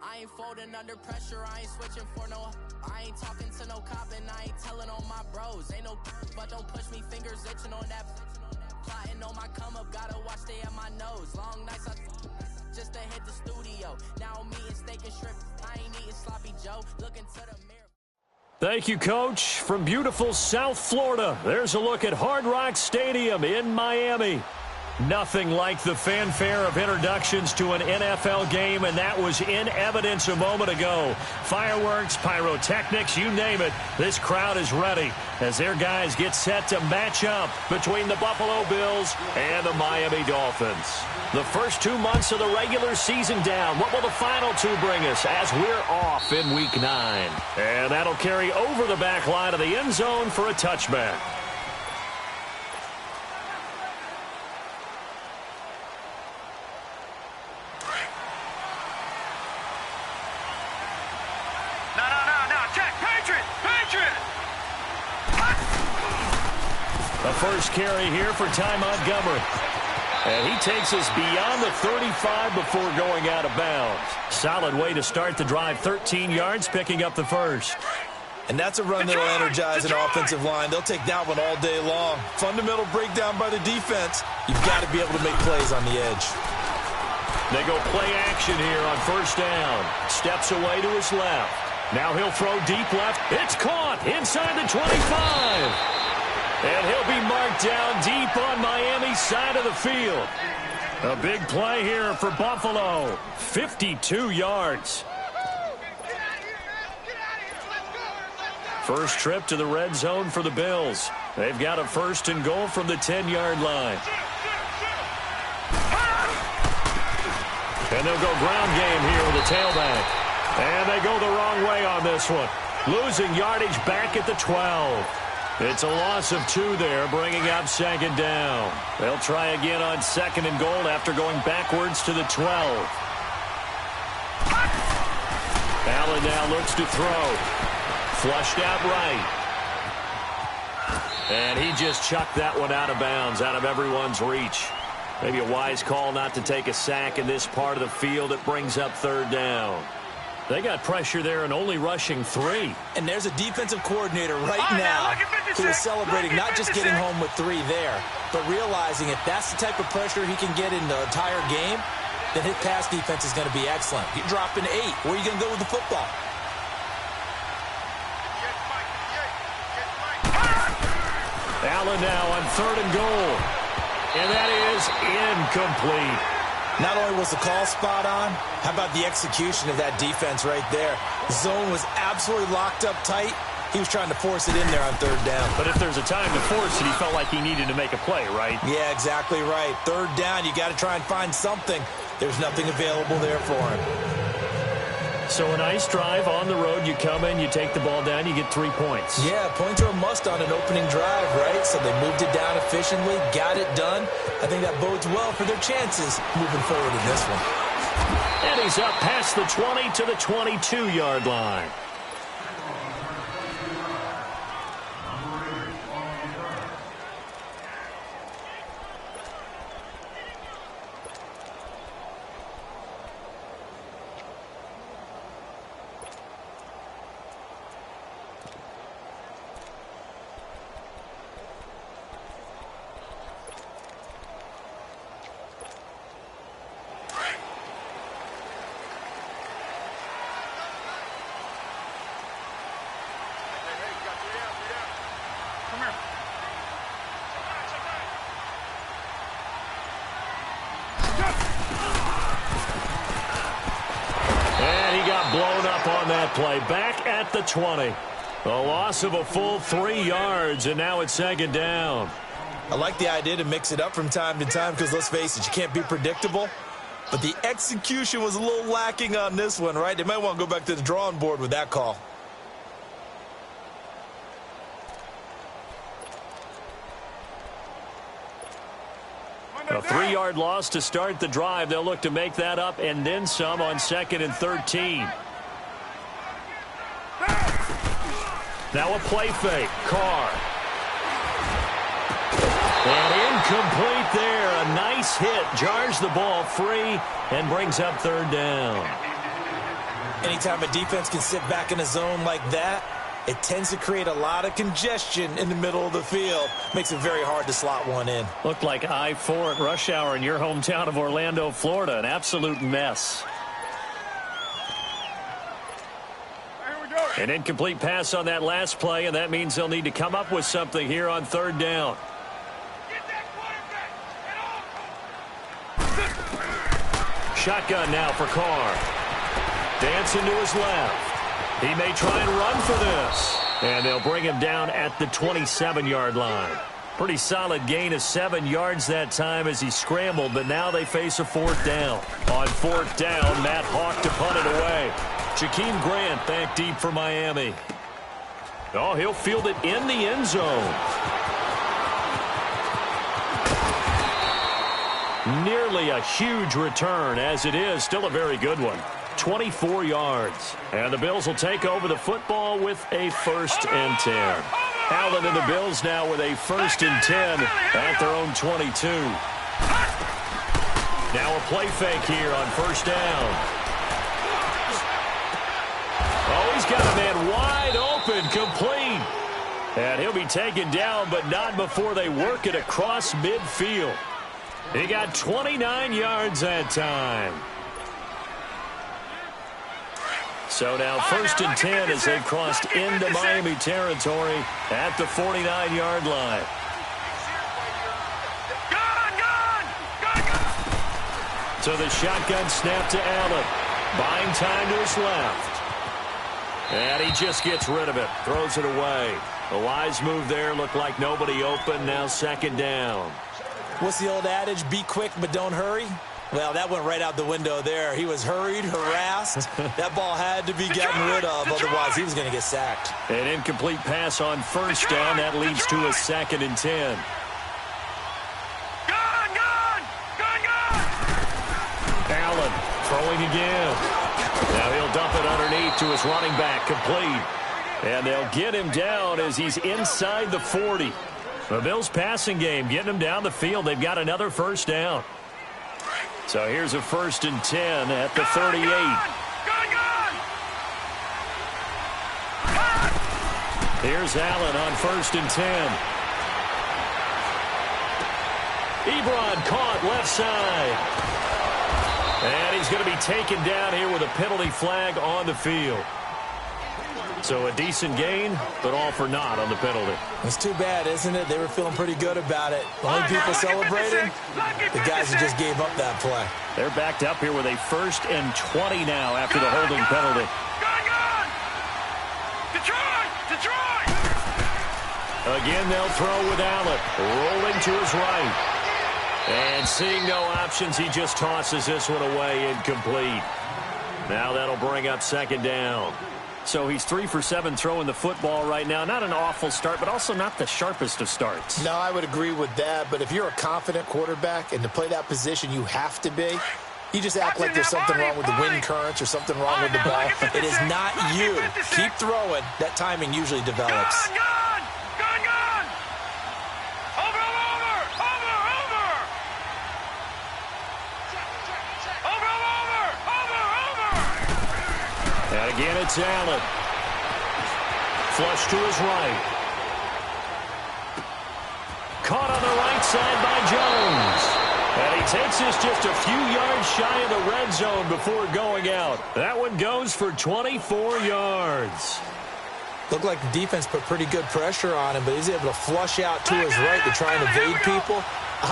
I ain't folding under pressure, I ain't switching for no. I ain't talking to no cop and I ain't telling on my bros. Ain't no but don't push me, fingers itching on that. Plotting on my come up, gotta watch stay at my nose. Long nights I just to hit the studio. Now I'm eating steak and shrimp, I ain't eating sloppy Joe. Looking to the mirror. Thank you, Coach. From beautiful South Florida, there's a look at Hard Rock Stadium in Miami. Nothing like the fanfare of introductions to an NFL game, and that was in evidence a moment ago. Fireworks, pyrotechnics, you name it. This crowd is ready as their guys get set to match up between the Buffalo Bills and the Miami Dolphins. The first 2 months of the regular season down. What will the final two bring us as we're off in Week 9? And that'll carry over the back line of the end zone for a touchback. The first carry here for Ty Montgomery. And he takes us beyond the 35 before going out of bounds. Solid way to start the drive. 13 yards, picking up the first. And that's a run that will energize an offensive line. They'll take that one all day long. Fundamental breakdown by the defense. You've got to be able to make plays on the edge. They go play action here on first down. Steps away to his left. Now he'll throw deep left. It's caught inside the 25. And he'll be marked down deep on Miami's side of the field. A big play here for Buffalo. 52 yards. First trip to the red zone for the Bills. They've got a first and goal from the 10-yard line. And they'll go ground game here with the tailback. And they go the wrong way on this one. Losing yardage back at the 12. It's a loss of 2 there, bringing up second down. They'll try again on second and goal after going backwards to the 12. Allen now looks to throw. Flushed out right. And he just chucked that one out of bounds, out of everyone's reach. Maybe a wise call not to take a sack in this part of the field. It brings up third down. They got pressure there and only rushing 3. And there's a defensive coordinator right now who is celebrating not just getting home with 3 there, but realizing if that's the type of pressure he can get in the entire game, then his pass defense is going to be excellent. You're dropping 8. Where are you going to go with the football? Allen now on third and goal. And that is incomplete. Not only was the call spot on, how about the execution of that defense right there? The zone was absolutely locked up tight. He was trying to force it in there on third down. But if there's a time to force it, he felt like he needed to make a play, right? Yeah, exactly right. Third down, you got to try and find something. There's nothing available there for him. So a nice drive on the road. You come in, you take the ball down, you get 3 points. Yeah, points are a must on an opening drive, right? So they moved it down efficiently, got it done. I think that bodes well for their chances moving forward in this one. And he's up past the 20 to the 22-yard line. Blown up on that play. Back at the 20. A loss of a full 3 yards, and now it's second down. I like the idea to mix it up from time to time because, let's face it, you can't be predictable. But the execution was a little lacking on this one, right? They might want to go back to the drawing board with that call. A 3-yard loss to start the drive. They'll look to make that up and then some on second and 13. Now a play fake. Carr. And incomplete there. A nice hit. Jars the ball free and brings up third down. Anytime a defense can sit back in a zone like that, it tends to create a lot of congestion in the middle of the field. Makes it very hard to slot one in. Looked like I-4 at rush hour in your hometown of Orlando, Florida. An absolute mess. An incomplete pass on that last play, and that means they'll need to come up with something here on third down. Shotgun now for Carr. Dancing to his left. He may try and run for this. And they'll bring him down at the 27-yard line. Pretty solid gain of 7 yards that time as he scrambled, but now they face a fourth down. On fourth down, Matt Hawk to punt it away. Jakeem Grant back deep for Miami. Oh, he'll field it in the end zone. Nearly a huge return, as it is still a very good one. 24 yards. And the Bills will take over the football with a 1st and 10. Allen and the Bills now with a 1st and 10 at their own 22. Now a play fake here on 1st down. Oh, he's got a man wide open, complete. And he'll be taken down, but not before they work it across midfield. He got 29 yards that time. So now 1st and 10 as they've crossed into Miami territory at the 49-yard line. So the shotgun snap to Allen. Buying time to his left. And he just gets rid of it. Throws it away. A wise move there. Looked like nobody open. Now 2nd down. What's the old adage? Be quick, but don't hurry. Well, that went right out the window there. He was hurried, harassed. That ball had to be gotten rid of, otherwise he was going to get sacked. An incomplete pass on 1st down. That leads to a 2nd and 10. Allen throwing again. Now he'll dump it underneath to his running back, complete. And they'll get him down as he's inside the 40. The Bills passing game getting him down the field. They've got another 1st down. So here's a 1st and 10 at the 38. Here's Allen on 1st and 10. Ebron caught left side. And he's going to be taken down here with a penalty flag on the field. So a decent gain, but all for naught on the penalty. It's too bad, isn't it? They were feeling pretty good about it. The only people celebrating, the guys who just gave up that play. They're backed up here with a 1st and 20 now after the holding penalty. Again, they'll throw with Allen. Rolling to his right. And seeing no options, he just tosses this one away, incomplete. Now that'll bring up 2nd down. So he's 3 for 7 throwing the football right now. Not an awful start, but also not the sharpest of starts. No, I would agree with that. But if you're a confident quarterback and to play that position, you have to be. You just act like there's something wrong with the wind currents or something wrong with the ball. It is not you. Keep throwing. That timing usually develops. And again, it's Allen. Flush to his right. Caught on the right side by Jones. And he takes this just a few yards shy of the red zone before going out. That one goes for 24 yards. Looked like the defense put pretty good pressure on him, but he's able to flush out to his right to try and evade people.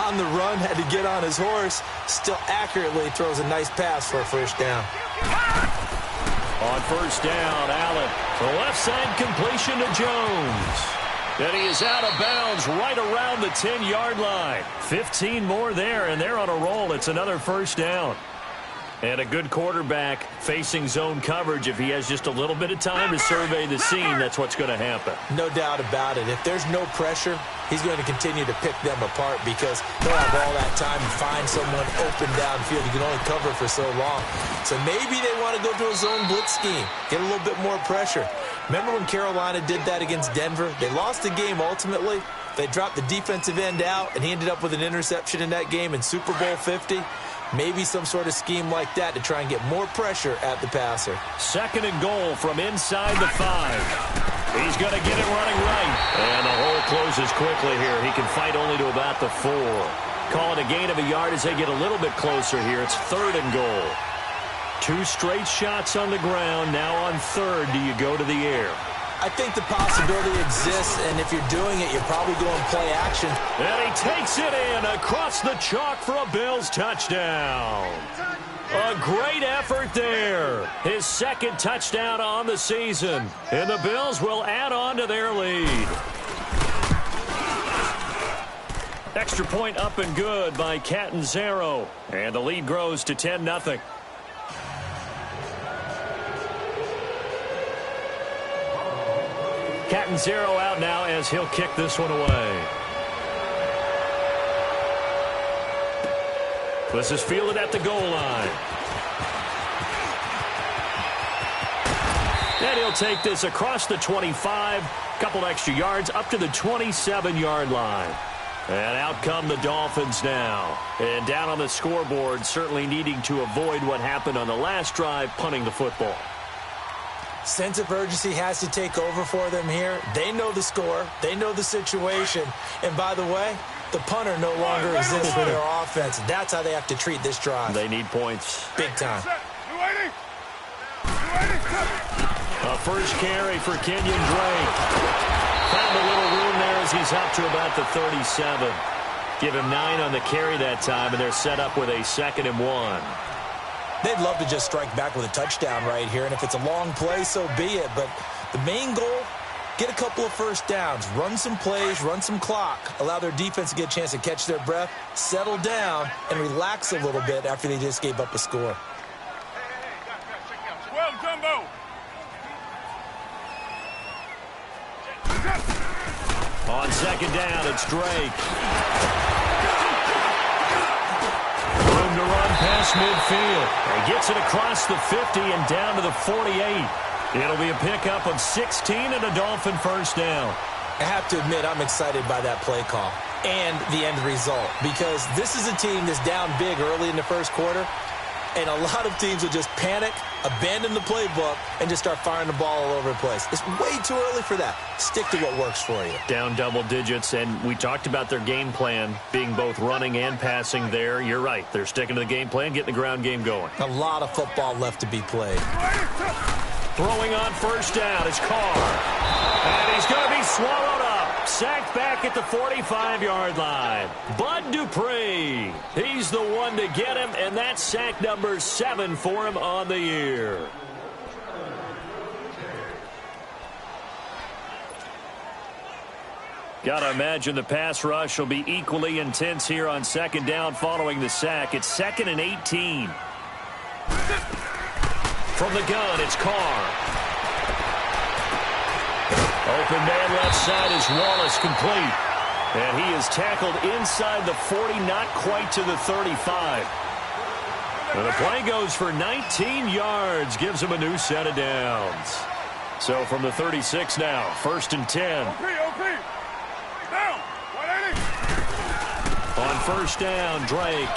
On the run, had to get on his horse. Still accurately throws a nice pass for a 1st down. On 1st down, Allen. The left side completion to Jones. And he is out of bounds right around the 10-yard line. 15 more there, and they're on a roll. It's another 1st down. And a good quarterback facing zone coverage. If he has just a little bit of time to survey the scene, that's what's going to happen. No doubt about it. If there's no pressure, he's going to continue to pick them apart because he'll have all that time to find someone open downfield. He can only cover for so long. So maybe they want to go to a zone blitz scheme, get a little bit more pressure. Remember when Carolina did that against Denver? They lost the game ultimately. They dropped the defensive end out, and he ended up with an interception in that game in Super Bowl 50. Maybe some sort of scheme like that to try and get more pressure at the passer. 2nd and goal from inside the 5. He's going to get it running right. And the hole closes quickly here. He can fight only to about the 4. Call it a gain of a yard as they get a little bit closer here. It's 3rd and goal. 2 straight shots on the ground. Now on 3rd, do you go to the air? I think the possibility exists, and if you're doing it, you're probably going play action. And he takes it in across the chalk for a Bills touchdown. A great effort there. His 2nd touchdown on the season. And the Bills will add on to their lead. Extra point up and good by Catanzaro. And the lead grows to 10-0. Catanzaro out now as he'll kick this one away. This is fielded at the goal line. And he'll take this across the 25, couple extra yards up to the 27-yard line. And out come the Dolphins now. And down on the scoreboard, certainly needing to avoid what happened on the last drive, punting the football. Sense of urgency has to take over for them here. They know the score. They know the situation. And by the way, the punter no longer exists for their offense. That's how they have to treat this drive. They need points. Big time. A first carry for Kenyon Drake. Found a little room there as he's up to about the 37. Give him 9 on the carry that time, and they're set up with a 2nd and 1. They'd love to just strike back with a touchdown right here, and if it's a long play, so be it. But the main goal, get a couple of first downs, run some plays, run some clock, allow their defense to get a chance to catch their breath, settle down, and relax a little bit after they just gave up a score. Well, Jumbo. On 2nd down, it's Drake. To run past midfield. He gets it across the 50 and down to the 48. It'll be a pickup of 16 and a Dolphin first down. I have to admit, I'm excited by that play call and the end result, because this is a team that's down big early in the first quarter, and a lot of teams will just panic, abandon the playbook, and just start firing the ball all over the place. It's way too early for that. Stick to what works for you. Down double digits, and we talked about their game plan being both running and passing there. You're right. They're sticking to the game plan, getting the ground game going. A lot of football left to be played. Throwing on first down is Carr. And he's going to be swallowed up. Sacked back at the 45-yard line. Bud Dupree. He's the one to get him, and that's sack number 7 for him on the year. Got to imagine the pass rush will be equally intense here on 2nd down following the sack. It's 2nd and 18. From the gun, it's Carr. Open man left side is Wallace, complete. And he is tackled inside the 40, not quite to the 35. And the play goes for 19 yards, gives him a new set of downs. So from the 36 now, 1st and 10. Down. 180. On 1st down, Drake.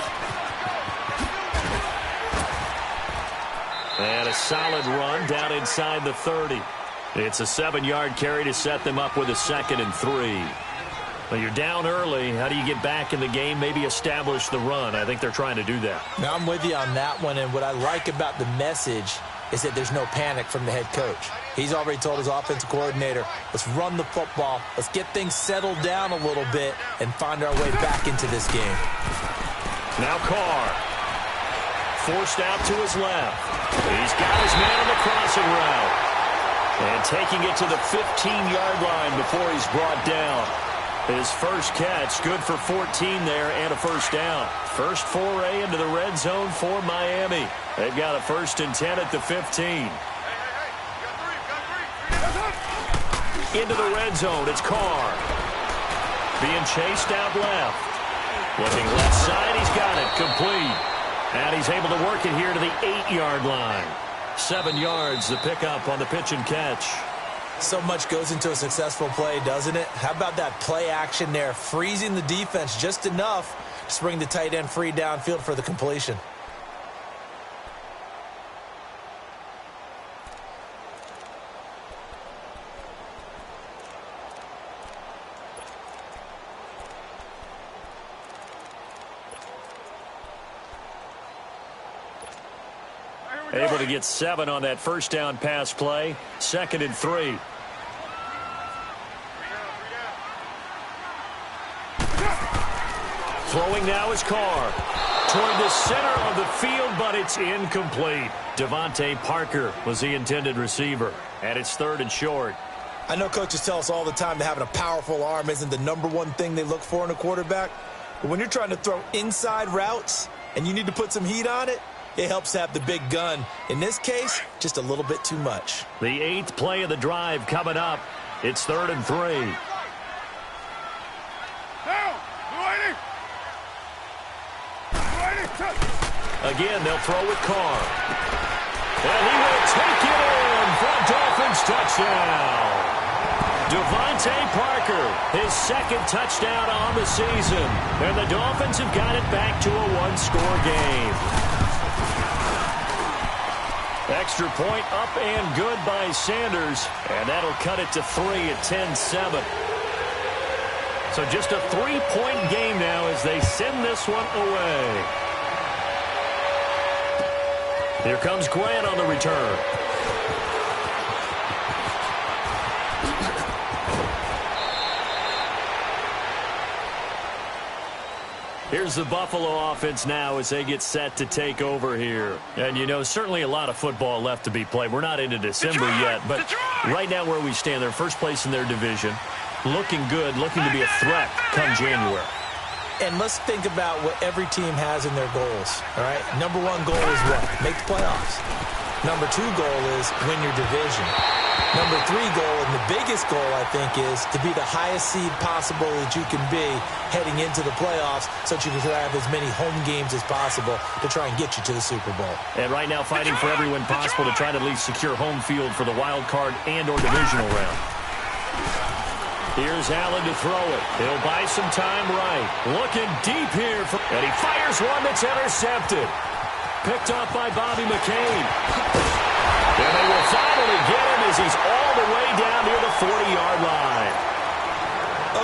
And a solid run down inside the 30. It's a 7-yard carry to set them up with a 2nd and 3. Well, you're down early. How do you get back in the game? Maybe establish the run. I think they're trying to do that. Now, I'm with you on that one, and what I like about the message is that there's no panic from the head coach. He's already told his offensive coordinator, let's run the football, let's get things settled down a little bit, and find our way back into this game. Now Carr. Forced out to his left. He's got his man on the crossing route. And taking it to the 15-yard line before he's brought down. His first catch, good for 14 there and a first down. First foray into the red zone for Miami. They've got a 1st and 10 at the 15. Into the red zone, it's Carr. Being chased out left. Looking left side, he's got it, complete. And he's able to work it here to the 8-yard line. 7 yards, the pickup on the pitch and catch. So much goes into a successful play, doesn't it? How about that play action there, freezing the defense just enough to bring the tight end free downfield for the completion. Able to get 7 on that first down pass play. 2nd and 3. Throwing now is Carr. Toward the center of the field, but it's incomplete. Devontae Parker was the intended receiver. And it's 3rd and short. I know coaches tell us all the time that having a powerful arm isn't the #1 thing they look for in a quarterback. But when you're trying to throw inside routes and you need to put some heat on it, it helps have the big gun. In this case, just a little bit too much. The 8th play of the drive coming up. It's 3rd and 3. Down! Again, they'll throw with Carr. And he will take it in for a Dolphins touchdown. Devontae Parker, his 2nd touchdown on the season. And the Dolphins have got it back to a 1-score game. Extra point up and good by Sanders. And that'll cut it to 3 at 10-7. So just a 3-point game now as they send this one away. Here comes Grant on the return. Here's the Buffalo offense now as they get set to take over here. And, you know, certainly a lot of football left to be played. We're not into December yet, but right now where we stand, they're first place in their division. Looking good, looking to be a threat come January. And let's think about what every team has in their goals, all right? #1 goal is what? Make the playoffs. #2 goal is win your division. #3 goal, and the biggest goal, I think, is to be the highest seed possible that you can be heading into the playoffs so that you can have as many home games as possible to try and get you to the Super Bowl. And right now fighting for every win possible to try to at least secure home field for the wild card and or divisional round. Here's Allen to throw it. He'll buy some time right. Looking deep here. And he fires one that's intercepted. Picked up by Bobby McCain. And they will finally get him as he's all the way down near the 40-yard line.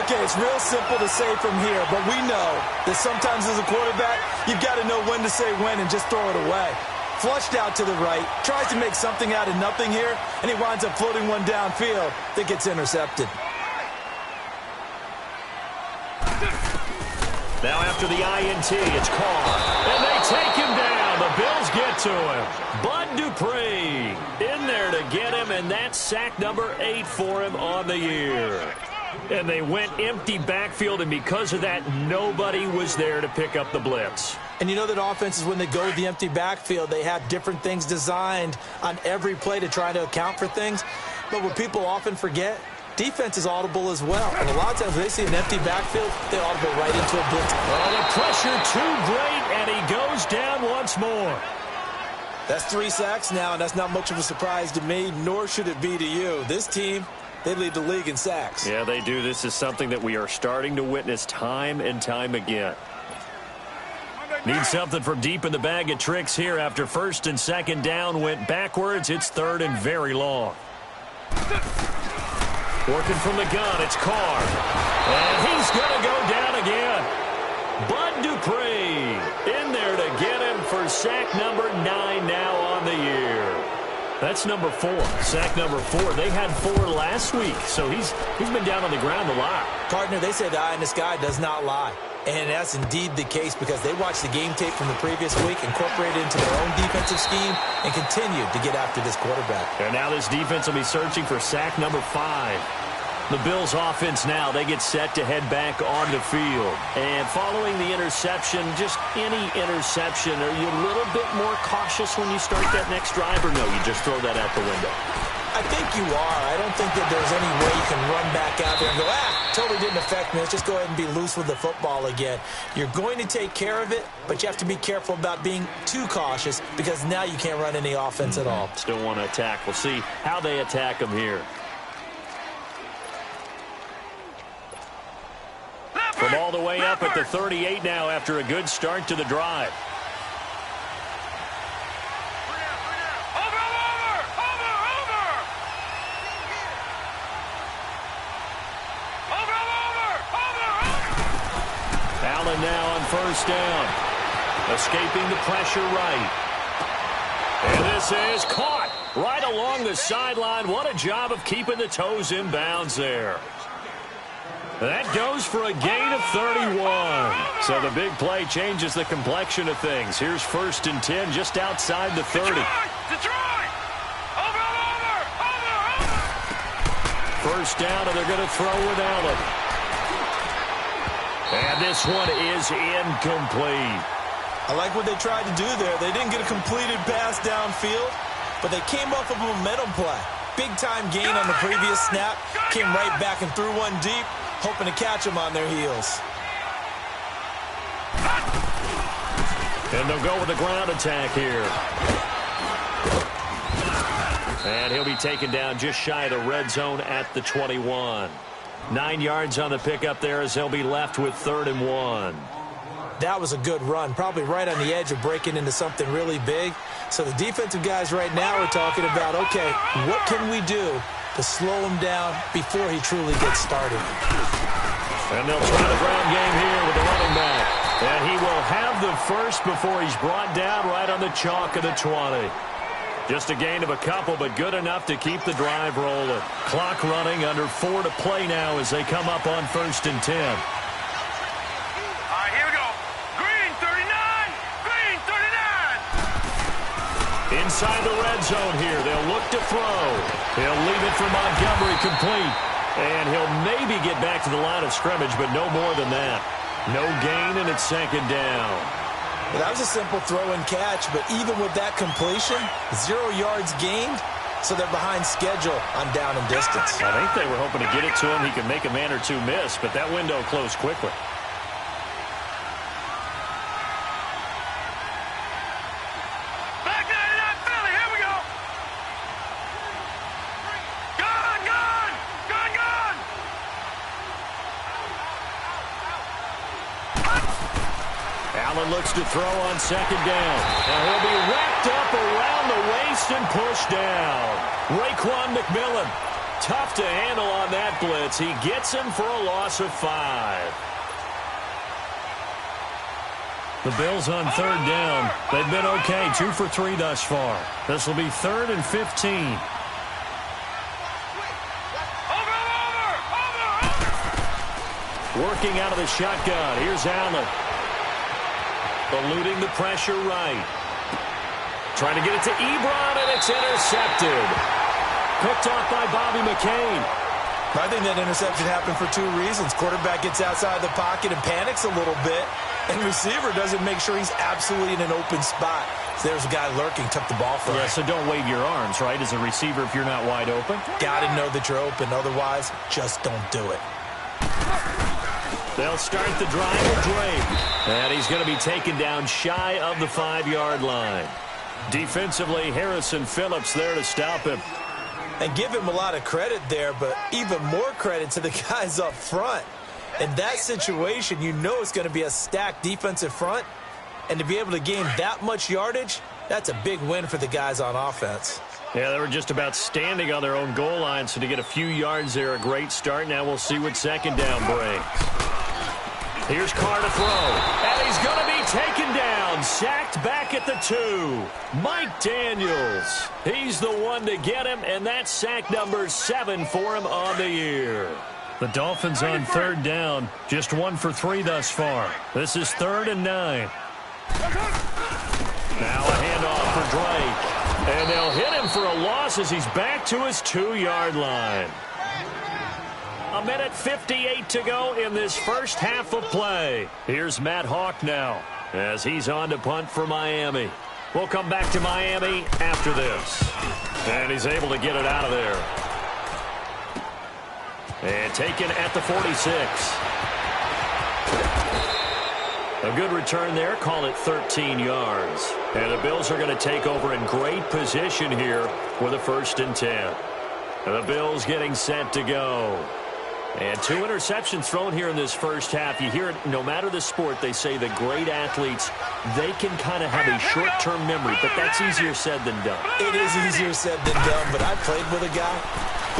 Okay, it's real simple to say from here, but we know that sometimes as a quarterback, you've got to know when to say when and just throw it away. Flushed out to the right, tries to make something out of nothing here, and he winds up floating one downfield that gets intercepted. Now after the INT, it's Carr. And they take him down. The Bills get to him. Bud Dupree in there to get him, and that's sack number 8 for him on the year. And they went empty backfield, and because of that, nobody was there to pick up the blitz. And you know that offenses, when they go with the empty backfield, they have different things designed on every play to try to account for things. But what people often forget, defense is audible as well. And a lot of times when they see an empty backfield, they audible right into a blitz. Oh, the pressure too great, and he goes down once more. That's 3 sacks now, and that's not much of a surprise to me, nor should it be to you. This team, they lead the league in sacks. Yeah, they do. This is something that we are starting to witness time and time again. Need something from deep in the bag of tricks here after 1st and 2nd down went backwards. It's 3rd and very long. Working from the gun, it's Carr. And he's going to go down again. Bud Dupree in there to get him for sack number 9 now on the year. That's number 4, sack number 4. They had 4 last week, so he's been down on the ground a lot. Partner, they say the eye in the sky does not lie. And that's indeed the case because they watched the game tape from the previous week, incorporated it into their own defensive scheme, and continued to get after this quarterback. And now this defense will be searching for sack number 5. The Bills offense now, they get set to head back on the field. And following the interception, just any interception, are you a little bit more cautious when you start that next drive, or no, you just throw that out the window? I think you are. I don't think that there's any way you can run back out there and go, totally didn't affect me. Let's just go ahead and be loose with the football again. You're going to take care of it, but you have to be careful about being too cautious because now you can't run any offense at all. Still want to attack. We'll see how they attack them here. way up at the 38 now after a good start to the drive. Allen now on first down. Escaping the pressure right. And this is caught right along the sideline. What a job of keeping the toes in bounds there. That goes for a gain of 31. So the big play changes the complexion of things. Here's 1st and 10 just outside the 30. Detroit! Over! First down, and they're going to throw with Allen. And this one is incomplete. I like what they tried to do there. They didn't get a completed pass downfield, but they came off of a momentum play. Big-time gain on the previous snap. Came right back and threw one deep, hoping to catch them on their heels. And they'll go with the ground attack here. And he'll be taken down just shy of the red zone at the 21. 9 yards on the pickup there as they'll be left with 3rd and 1. That was a good run, probably right on the edge of breaking into something really big. So the defensive guys right now are talking about, okay, what can we do to slow him down before he truly gets started? And they'll try the ground game here with the running back. And he will have the first before he's brought down right on the chalk of the 20. Just a gain of a couple, but good enough to keep the drive rolling. Clock running, under 4 to play now as they come up on 1st and 10. Inside the red zone here. They'll look to throw. He'll leave it for Montgomery complete. And he'll maybe get back to the line of scrimmage, but no more than that. No gain, and it's 2nd down. Well, that was a simple throw and catch, but even with that completion, 0 yards gained, so they're behind schedule on down and distance. I think they were hoping to get it to him. He could make a man or two miss, but that window closed quickly. Looks to throw on 2nd down. And he'll be wrapped up around the waist and pushed down. Raekwon McMillan, tough to handle on that blitz. He gets him for a loss of 5. The Bills on 3rd down. They've been okay, 2 for 3 thus far. This will be 3rd and 15. Working out of the shotgun. Here's Allen. Eluding the pressure right. Trying to get it to Ebron, and it's intercepted. Picked off by Bobby McCain. I think that interception happened for 2 reasons. Quarterback gets outside the pocket and panics a little bit, and receiver doesn't make sure he's absolutely in an open spot. So there's a guy lurking, took the ball from him. Yeah, so don't wave your arms, right, as a receiver if you're not wide open. Got to know that you're open. Otherwise, just don't do it. They'll start the drive with Drake. And he's going to be taken down shy of the 5-yard line. Defensively, Harrison Phillips there to stop him. And give him a lot of credit there, but even more credit to the guys up front. In that situation, you know it's going to be a stacked defensive front. And to be able to gain that much yardage, that's a big win for the guys on offense. Yeah, they were just about standing on their own goal line, so to get a few yards there, a great start. Now we'll see what 2nd down brings. Here's Carr to throw, and he's going to be taken down, sacked back at the 2. Mike Daniels, he's the one to get him, and that's sack number 7 for him on the year. The Dolphins on 3rd down, just 1 for 3 thus far. This is 3rd and 9. Now a handoff for Drake, and they'll hit him for a loss as he's back to his 2-yard line. 1:58 to go in this first half of play. Here's Matt Hawk now as he's on to punt for Miami. We'll come back to Miami after this. And he's able to get it out of there. And taken at the 46. A good return there. Call it 13 yards. And the Bills are going to take over in great position here with a 1st and 10. And the Bills getting set to go. And 2 interceptions thrown here in this first half. You hear it, no matter the sport, they say the great athletes, they can kind of have a short-term memory, but that's easier said than done. It is easier said than done, but I played with a guy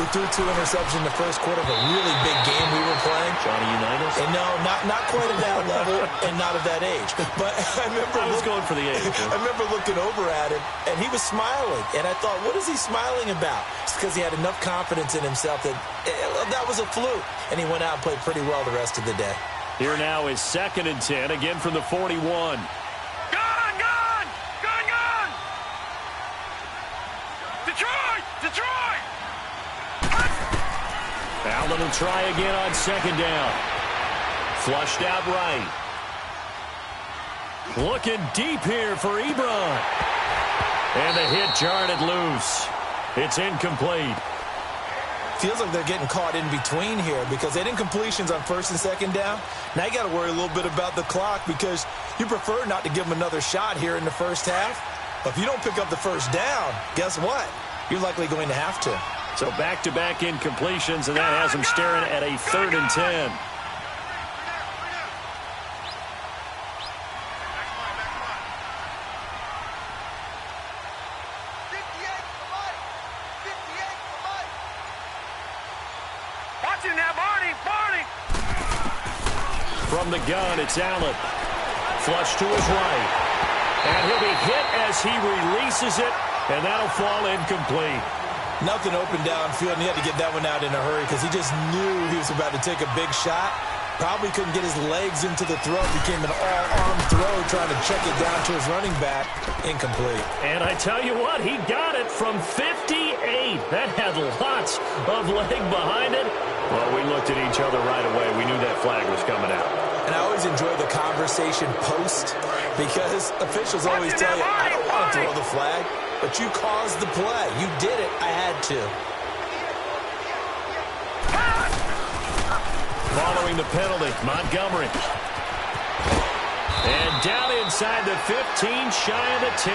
who threw 2 interceptions in the first quarter of a really big game we were playing. Johnny Unitas? And no, not quite at that level and not at that age. But I was going for the age. I remember looking over at him, and he was smiling. And I thought, what is he smiling about? It's because he had enough confidence in himself that that was a fluke. And he went out and played pretty well the rest of the day. Here now is 2nd and 10, again from the 41. Gone! Detroit! Allen will try again on 2nd down. Flushed out right. Looking deep here for Ebron. And the hit jarred it loose. It's incomplete. Feels like they're getting caught in between here because they didn't completions on 1st and 2nd down. Now you got to worry a little bit about the clock because you prefer not to give them another shot here in the first half. But if you don't pick up the 1st down, guess what? You're likely going to have to. So back-to-back incompletions, and that has them staring at a 3rd and 10. From the gun, it's Allen. Flush to his right. And he'll be hit as he releases it, and that'll fall incomplete. Nothing open downfield, and he had to get that one out in a hurry because he just knew he was about to take a big shot. Probably couldn't get his legs into the throw. Became an all-arm throw trying to check it down to his running back. Incomplete. And I tell you what, he got it from 58. That had lots of leg behind it. Well, we looked at each other right away. We knew that flag was coming out. And I always enjoy the conversation post because officials always tell you, I don't want to throw the flag, but you caused the play. You did it. I had to. Following the penalty, Montgomery. And down inside the 15, shy of the 10.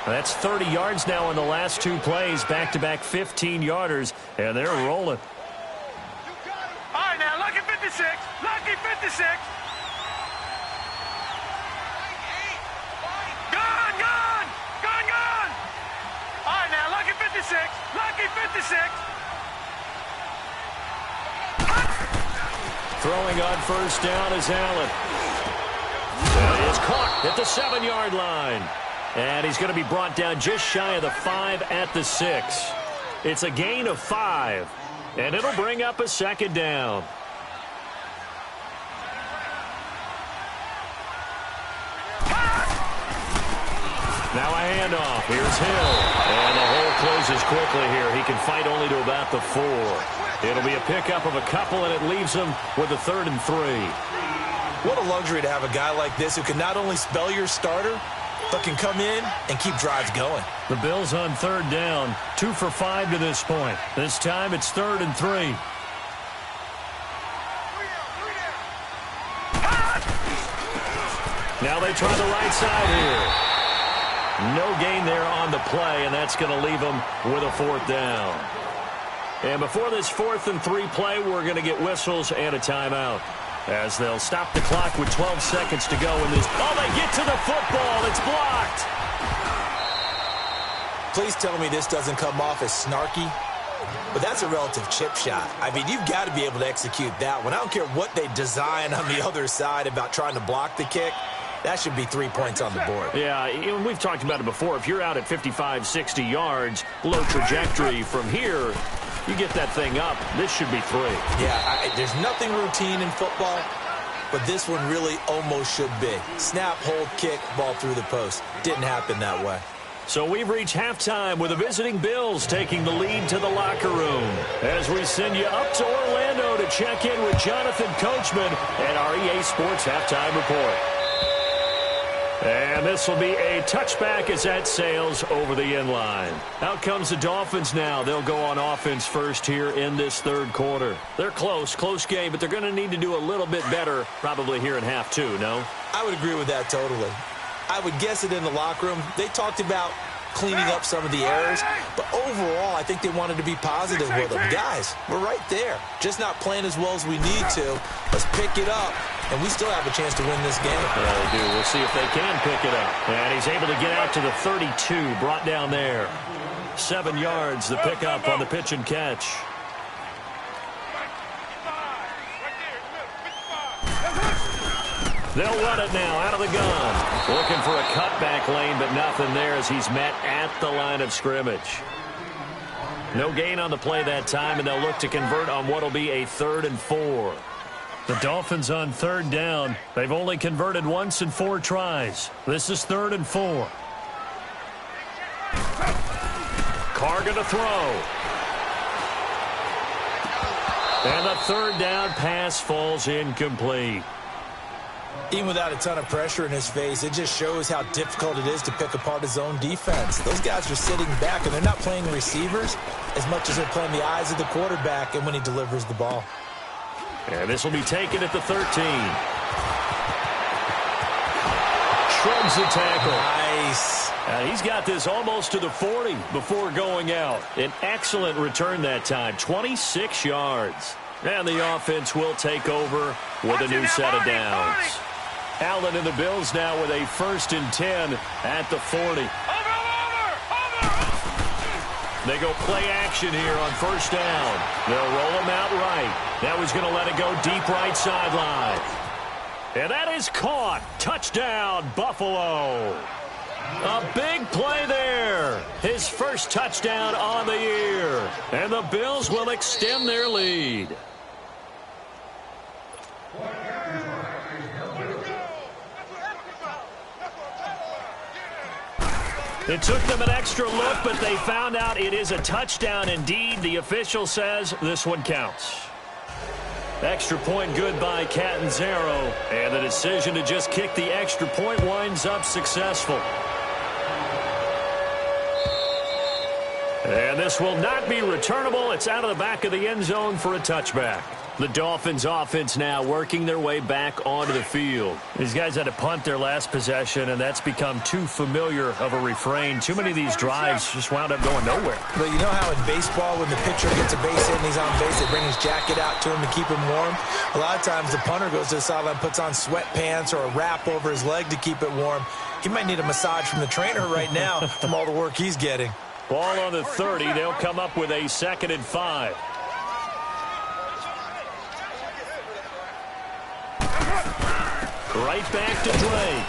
That's 30 yards now in the last 2 plays, back-to-back 15-yarders, and they're rolling. All right, now, lucky 56. Lucky 56. Gone. All right, now, lucky 56. Lucky 56. Throwing on 1st down is Allen. He is caught at the 7-yard line. And he's going to be brought down just shy of the 5 at the 6. It's a gain of 5. And it'll bring up a 2nd down. Now a handoff. Here's Hill. And the hole closes quickly here. He can fight only to about the 4. It'll be a pickup of a couple, and it leaves him with a 3rd and 3. What a luxury to have a guy like this who can not only spell your starter, but can come in and keep drives going. The Bills on 3rd down, 2 for 5 to this point. This time it's 3rd and 3. Now they try the right side here. No gain there on the play, and that's going to leave them with a 4th down. And before this 4th and 3 play, we're going to get whistles and a timeout, as they'll stop the clock with 12 seconds to go in this. Oh, they get to the football. It's blocked. Please tell me this doesn't come off as snarky, but that's a relative chip shot. I mean, you've got to be able to execute that one. I don't care what they design on the other side about trying to block the kick. That should be 3 points on the board. Yeah, we've talked about it before. If you're out at 55, 60 yards, low trajectory from here, you get that thing up, this should be 3. Yeah, there's nothing routine in football, but this one really almost should be. Snap, hold, kick, ball through the post. Didn't happen that way. So we've reached halftime with the visiting Bills taking the lead to the locker room. As we send you up to Orlando to check in with Jonathan Coachman and our EA Sports Halftime Report. And this will be a touchback as that sails over the end line. Out comes the Dolphins now. They'll go on offense first here in this 3rd quarter. They're close game, but they're going to need to do a little bit better probably here in half 2, no? I would agree with that totally. I would guess it in the locker room. They talked about cleaning up some of the errors. But overall, I think they wanted to be positive with them. Guys, we're right there. Just not playing as well as we need to. Let's pick it up, and we still have a chance to win this game. Yeah, they do. We'll see if they can pick it up. And he's able to get out to the 32, brought down there. 7 yards, the pickup on the pitch and catch. They'll run it now out of the gun. Looking for a cutback lane, but nothing there as he's met at the line of scrimmage. No gain on the play that time, and they'll look to convert on what will be a 3rd and 4. The Dolphins on 3rd down. They've only converted once in 4 tries. This is 3rd and 4. Carr going to throw. And the 3rd down pass falls incomplete. Even without a ton of pressure in his face, it just shows how difficult it is to pick apart his own defense. Those guys are sitting back, and they're not playing receivers as much as they're playing the eyes of the quarterback and when he delivers the ball. And this will be taken at the 13. Shrugs the tackle. Nice. He's got this almost to the 40 before going out. An excellent return that time, 26 yards. And the offense will take over with a new set of downs. Allen and the Bills now with a 1st and 10 at the 40. They go play action here on 1st down. They'll roll him out right. Now he's going to let it go deep right sideline. And that is caught. Touchdown, Buffalo. A big play there. His first touchdown on the year. And the Bills will extend their lead. It took them an extra look, but they found out it is a touchdown indeed. The official says this one counts. Extra point good by Catanzaro. And the decision to just kick the extra point winds up successful. And this will not be returnable. It's out of the back of the end zone for a touchback. The Dolphins offense now working their way back onto the field. These guys had to punt their last possession, and that's become too familiar of a refrain. Too many of these drives just wound up going nowhere. But you know how in baseball, when the pitcher gets a base hit and he's on base, they bring his jacket out to him to keep him warm? A lot of times the punter goes to the sideline, puts on sweatpants or a wrap over his leg to keep it warm. He might need a massage from the trainer right now from all the work he's getting. Ball on the 30. They'll come up with a 2nd and 5. Right back to Drake.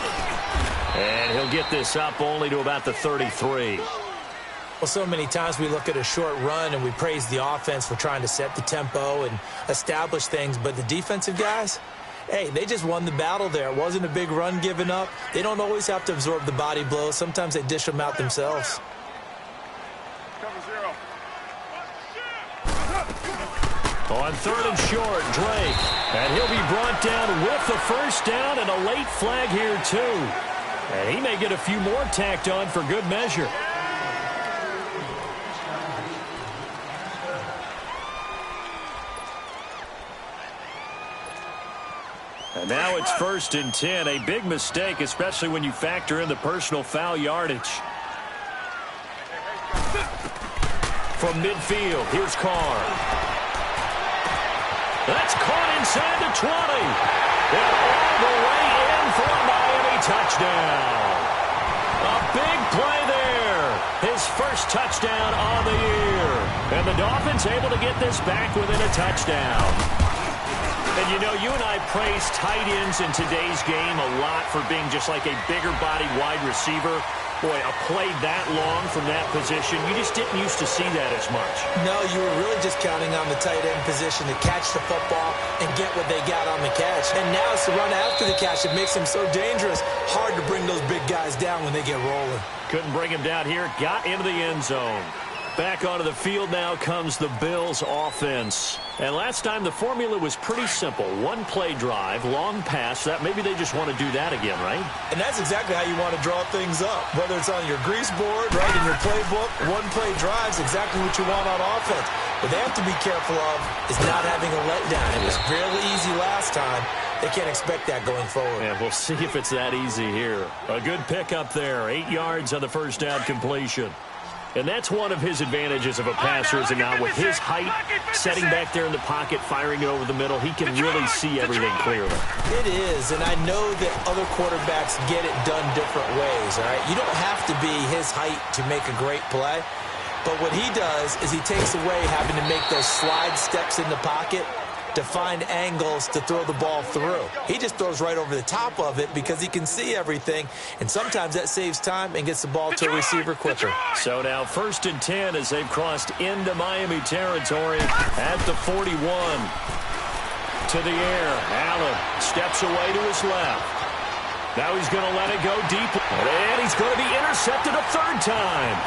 And he'll get this up only to about the 33. Well, so many times we look at a short run and we praise the offense for trying to set the tempo and establish things, but the defensive guys, hey, they just won the battle there. It wasn't a big run given up. They don't always have to absorb the body blows. Sometimes they dish them out themselves. On 3rd and short, Drake. And he'll be brought down with the 1st down and a late flag here, too. And he may get a few more tacked on for good measure. And now it's 1st and 10. A big mistake, especially when you factor in the personal foul yardage. From midfield, here's Carr. That's caught inside the 20. And all the way in for a Miami touchdown. A big play there. His first touchdown on the year. And the Dolphins able to get this back within a touchdown. And you know, you and I praise tight ends in today's game a lot for being just like a bigger body wide receiver. Boy, a play that long from that position, you just didn't used to see that as much. No, you were really just counting on the tight end position to catch the football and get what they got on the catch. And now it's the run after the catch that makes them so dangerous. Hard to bring those big guys down when they get rolling. Couldn't bring him down here. Got into the end zone. Back onto the field now comes the Bills offense. And last time the formula was pretty simple. One play drive, long pass. That maybe they just want to do that again, right? And that's exactly how you want to draw things up. Whether it's on your grease board, right in your playbook, one play drive's exactly what you want on offense. What they have to be careful of is not having a letdown. It was fairly easy last time. They can't expect that going forward. And we'll see if it's that easy here. A good pickup there. 8 yards on the first down completion. And that's one of his advantages of a passer, is now with his height, setting back there in the pocket, firing it over the middle, he can really see everything clearly. It is, and I know that other quarterbacks get it done different ways, all right? You don't have to be his height to make a great play, but what he does is he takes away having to make those slide steps in the pocket to find angles to throw the ball through. He just throws right over the top of it because he can see everything, and sometimes that saves time and gets the ball to a receiver quicker. So now 1st and 10 as they've crossed into Miami territory at the 41. To the air. Allen steps away to his left. Now he's going to let it go deep, and he's going to be intercepted a 3rd time.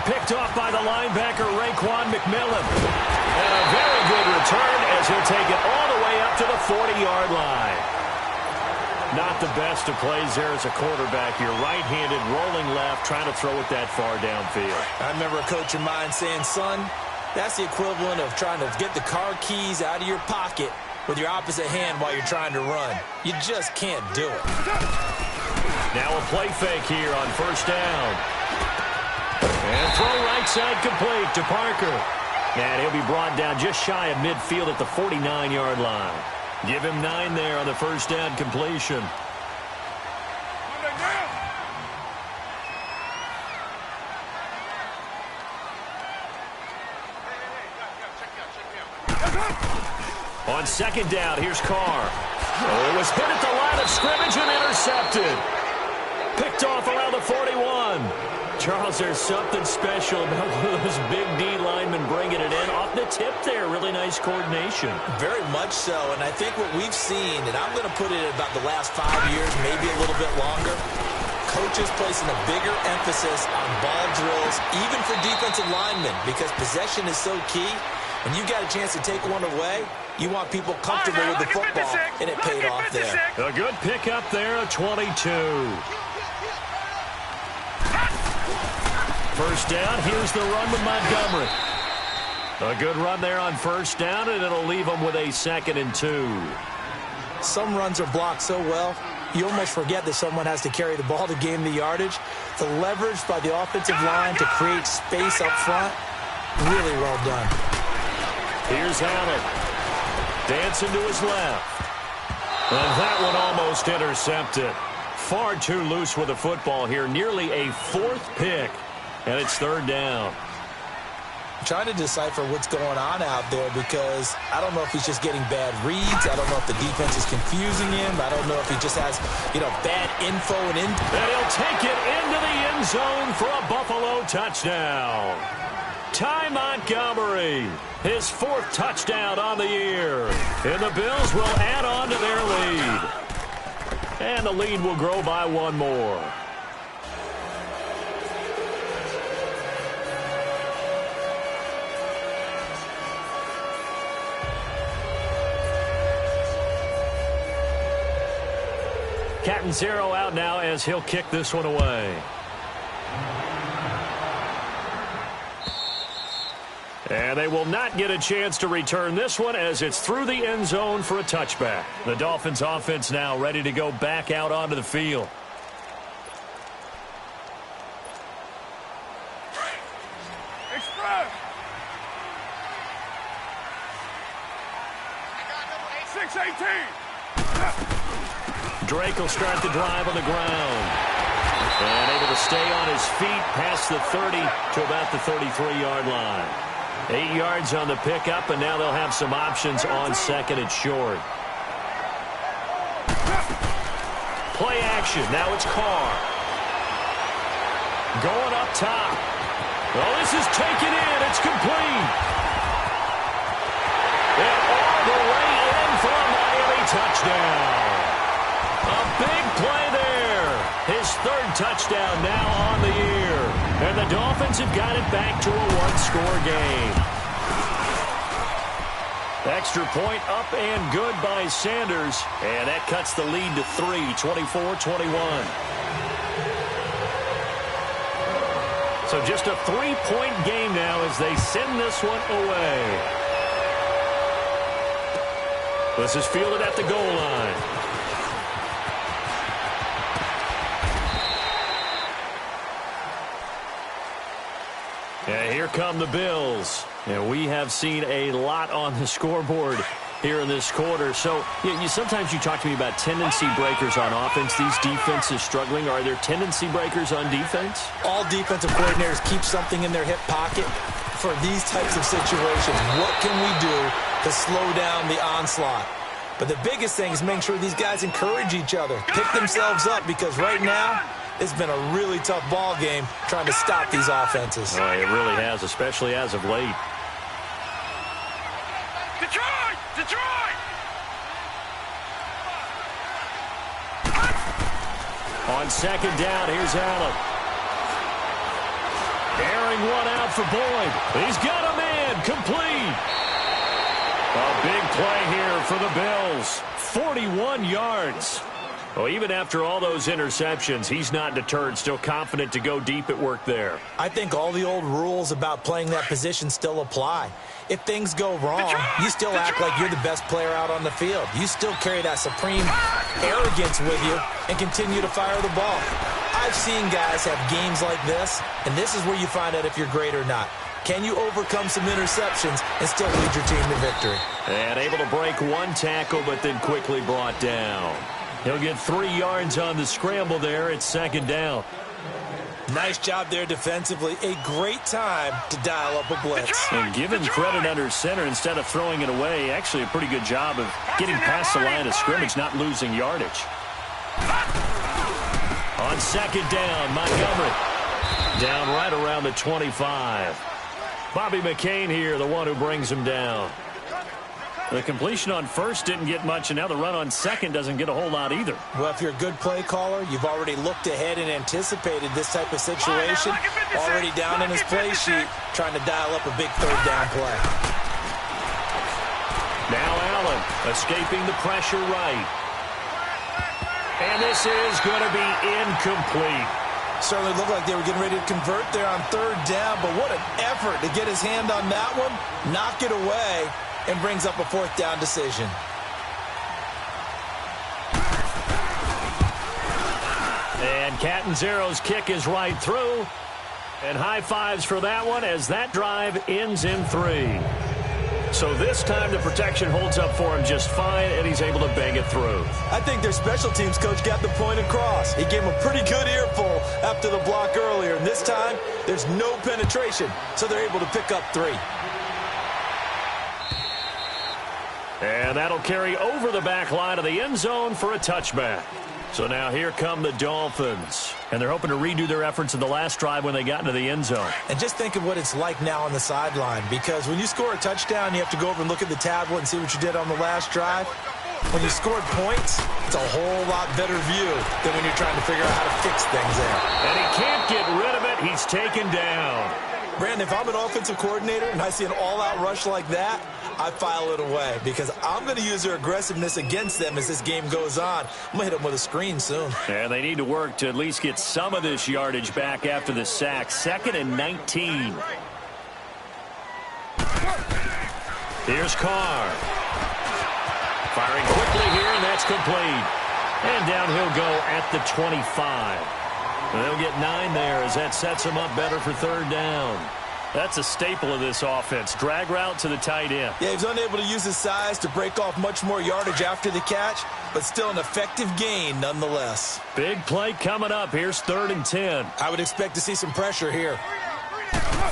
Picked off by the linebacker, Raekwon McMillan. And a very good return as he'll take it all the way up to the 40-yard line. Not the best of plays there as a quarterback. You're right-handed, rolling left, trying to throw it that far downfield. I remember a coach of mine saying, son, that's the equivalent of trying to get the car keys out of your pocket with your opposite hand while you're trying to run. You just can't do it. Now a play fake here on 1st down. And throw right side complete to Parker. And he'll be brought down just shy of midfield at the 49-yard line. Give him 9 there on the 1st down completion. On 2nd down, here's Carr. Oh, it was hit at the line of scrimmage and intercepted. Picked off around the 41. Charles, there's something special about one of those big D linemen bringing it in off the tip there. Really nice coordination. Very much so, and I think what we've seen, and I'm going to put it at about the last 5 years, maybe a little bit longer, coaches placing a bigger emphasis on ball drills, even for defensive linemen, because possession is so key. When you got a chance to take one away, you want people comfortable with the football, and it paid off there. A good pickup there, a 22. 1st down, here's the run with Montgomery. A good run there on 1st down, and it'll leave them with a 2nd and 2. Some runs are blocked so well, you almost forget that someone has to carry the ball to gain the yardage. The leverage by the offensive line to create space up front, really well done. Here's Allen. Dancing to his left. And that one almost intercepted. Far too loose with the football here. Nearly a 4th pick. And it's 3rd down. I'm trying to decipher what's going on out there because I don't know if he's just getting bad reads. I don't know if the defense is confusing him. I don't know if he just has, bad info and he'll take it into the end zone for a Buffalo touchdown. Ty Montgomery, his 4th touchdown on the year. And the Bills will add on to their lead. And the lead will grow by 1 more. Captain Zero out now as he'll kick this one away. And they will not get a chance to return this one as it's through the end zone for a touchback. The Dolphins offense now ready to go back out onto the field. Express. 6-18. Drake will start the drive on the ground. And able to stay on his feet past the 30 to about the 33-yard line. 8 yards on the pickup, and now they'll have some options on 2nd and short. Play action. Now it's Carr. Going up top. Well, this is taken in. It's complete. And all the way in for a Miami touchdown. A big play there. His 3rd touchdown now on the year. And the Dolphins have got it back to a 1-score game. Extra point up and good by Sanders. And that cuts the lead to 3, 24-21. So just a 3-point game now as they send this one away. This is fielded at the goal line. And here come the Bills. And we have seen a lot on the scoreboard here in this quarter. So sometimes you talk to me about tendency breakers on offense. These defenses struggling. Are there tendency breakers on defense? All defensive coordinators keep something in their hip pocket for these types of situations. What can we do to slow down the onslaught? But the biggest thing is making sure these guys encourage each other, pick themselves up, because right now it's been a really tough ball game trying to stop these offenses. Oh, it really has, especially as of late. Detroit! Detroit! On second down, here's Allen. Airing one out for Boyd. He's got a man, complete. A big play here for the Bills. 41 yards. Well, even after all those interceptions, he's not deterred, still confident to go deep at work there. I think all the old rules about playing that position still apply. If things go wrong, you still act like you're the best player out on the field. You still carry that supreme arrogance with you and continue to fire the ball. I've seen guys have games like this, and this is where you find out if you're great or not. Can you overcome some interceptions and still lead your team to victory? And able to break one tackle, but then quickly brought down. He'll get 3 yards on the scramble there at second down. Nice job there defensively. A great time to dial up a blitz. And give him credit under center instead of throwing it away. Actually a pretty good job of getting past the line of scrimmage, not losing yardage. On second down, Montgomery. Down right around the 25. Bobby McCain here, the one who brings him down. The completion on first didn't get much, and now the run on second doesn't get a whole lot either. Well, if you're a good play caller, you've already looked ahead and anticipated this type of situation. Already down in his play sheet, trying to dial up a big third down play. Now Allen escaping the pressure right. And this is going to be incomplete. Certainly looked like they were getting ready to convert there on third down, but what an effort to get his hand on that one, knock it away, and brings up a fourth down decision. And Catanzaro's kick is right through. And high fives for that one as that drive ends in 3. So this time the protection holds up for him just fine, and he's able to bang it through. I think their special teams coach got the point across. He gave him a pretty good earful after the block earlier. And this time, there's no penetration, so they're able to pick up 3. And that'll carry over the back line of the end zone for a touchback. So now here come the Dolphins. And they're hoping to redo their efforts in the last drive when they got into the end zone. And just think of what it's like now on the sideline, because when you score a touchdown, you have to go over and look at the tablet and see what you did on the last drive. When you scored points, it's a whole lot better view than when you're trying to figure out how to fix things there. And he can't get rid of it. He's taken down. Brandon, if I'm an offensive coordinator and I see an all-out rush like that, I file it away because I'm going to use their aggressiveness against them as this game goes on. I'm going to hit them with a screen soon. And they need to work to at least get some of this yardage back after the sack. 2nd and 19. Here's Carr. Firing quickly here, and that's complete. And down he'll go at the 25. And they'll get 9 there as that sets them up better for third down. That's a staple of this offense. Drag route to the tight end. Yeah, he's unable to use his size to break off much more yardage after the catch, but still an effective gain nonetheless. Big play coming up. Here's 3rd and 10. I would expect to see some pressure here.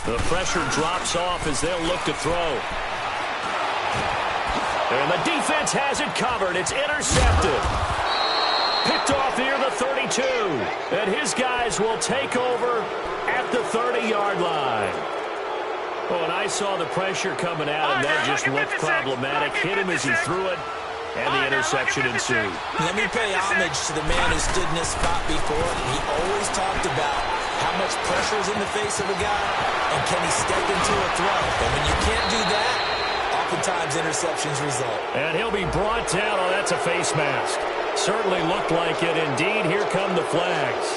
The pressure drops off as they'll look to throw. And the defense has it covered. It's intercepted. Picked off near the 32. And his guys will take over at the 30-yard line. Oh, and I saw the pressure coming out, and that just looked problematic. Hit him as he threw it, and the interception ensued. Let me pay homage to the man who stood in this spot before. He always talked about how much pressure is in the face of a guy, and can he step into a throw. And when you can't do that, oftentimes interceptions result. And he'll be brought down. Oh, that's a face mask. Certainly looked like it. Indeed, here come the flags.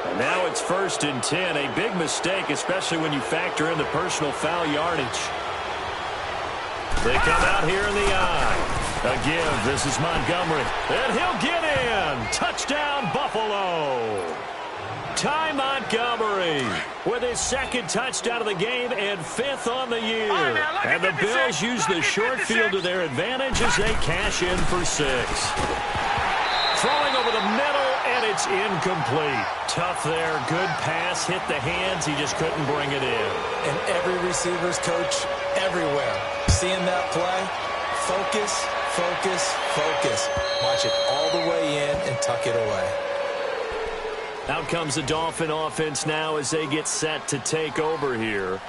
And now it's 1st and 10. A big mistake, especially when you factor in the personal foul yardage. They come out here in the eye. A give. This is Montgomery. And he'll get in. Touchdown, Buffalo. Ty Montgomery with his second touchdown of the game and 5th on the year. And the Bills use the short field to their advantage as they cash in for 6. Throwing over the middle, and it's incomplete. Tough there. Good pass. Hit the hands. He just couldn't bring it in. And every receiver's coach everywhere. Seeing that play, focus, focus, focus. Watch it all the way in and tuck it away. Out comes the Dolphin offense now as they get set to take over here.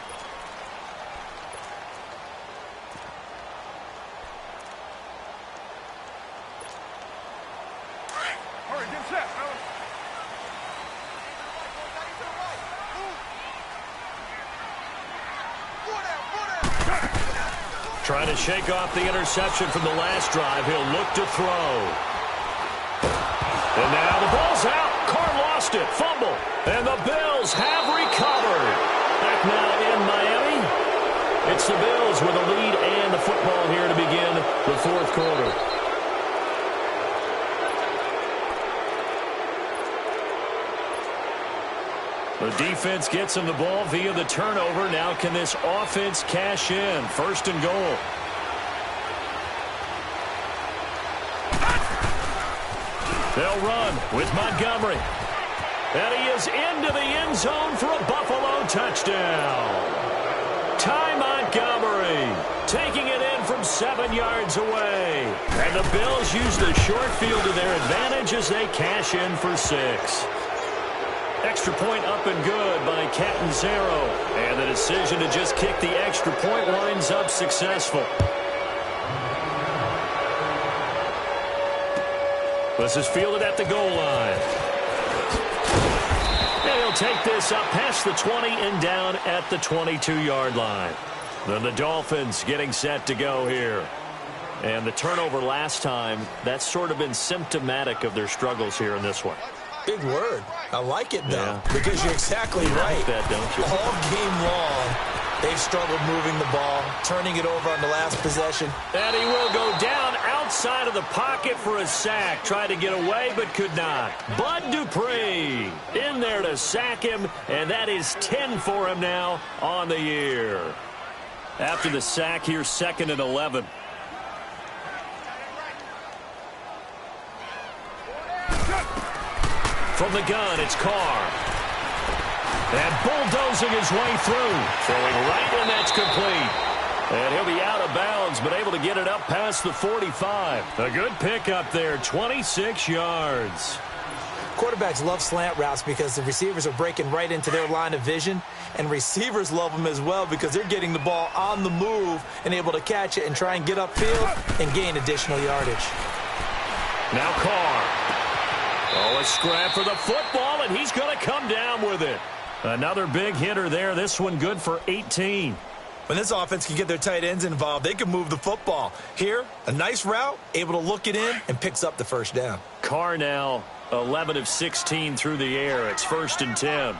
Trying to shake off the interception from the last drive. He'll look to throw. And now the ball's out. Carr lost it. Fumble. And the Bills have recovered. Back now in Miami. It's the Bills with a lead and the football here to begin the 4th quarter. The defense gets him the ball via the turnover. Now can this offense cash in? 1st and goal. They'll run with Montgomery. And he is into the end zone for a Buffalo touchdown. Ty Montgomery taking it in from 7 yards away. And the Bills use the short field to their advantage as they cash in for 6. Extra point up and good by Catanzaro. And the decision to just kick the extra point winds up successful. This is fielded at the goal line. And he'll take this up past the 20 and down at the 22-yard line. Then the Dolphins getting set to go here. And the turnover last time, that's sort of been symptomatic of their struggles here in this one. Big word. I like it, though, Yeah. because you're exactly right. Like that, don't you? All game long, they've struggled moving the ball, turning it over on the last possession. And he will go down outside of the pocket for a sack. Tried to get away, but could not. Bud Dupree in there to sack him, and that is 10 for him now on the year. After the sack, here's 2nd and 11. From the gun, it's Carr. And bulldozing his way through. Throwing right, and that's complete. And he'll be out of bounds, but able to get it up past the 45. A good pickup there, 26 yards. Quarterbacks love slant routes because the receivers are breaking right into their line of vision, and receivers love them as well because they're getting the ball on the move and able to catch it and try and get upfield and gain additional yardage. Now Carr. Oh, a scrap for the football, and he's going to come down with it. Another big hitter there. This one good for 18. When this offense can get their tight ends involved, they can move the football. Here, a nice route, able to look it in, and picks up the first down. Carr now 11 of 16 through the air. It's 1st and 10.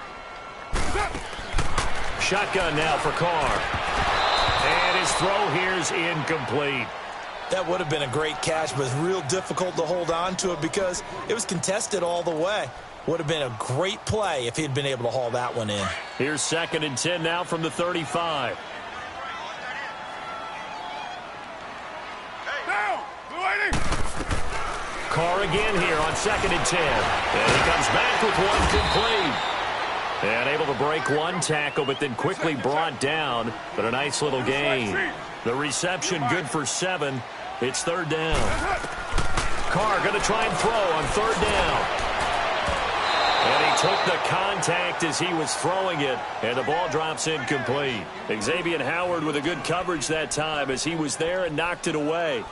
Shotgun now for Carr. And his throw here's incomplete. That would have been a great catch, but it's real difficult to hold on to it because it was contested all the way. Would have been a great play if he'd been able to haul that one in. Here's 2nd and 10 now from the 35. Carr again here on 2nd and 10. And he comes back with one complete. And able to break one tackle, but then quickly brought down. But a nice little gain. The reception good for 7. It's 3rd down. Carr going to try and throw on 3rd down. And he took the contact as he was throwing it, and the ball drops incomplete. Xavier Howard with a good coverage that time as he was there and knocked it away.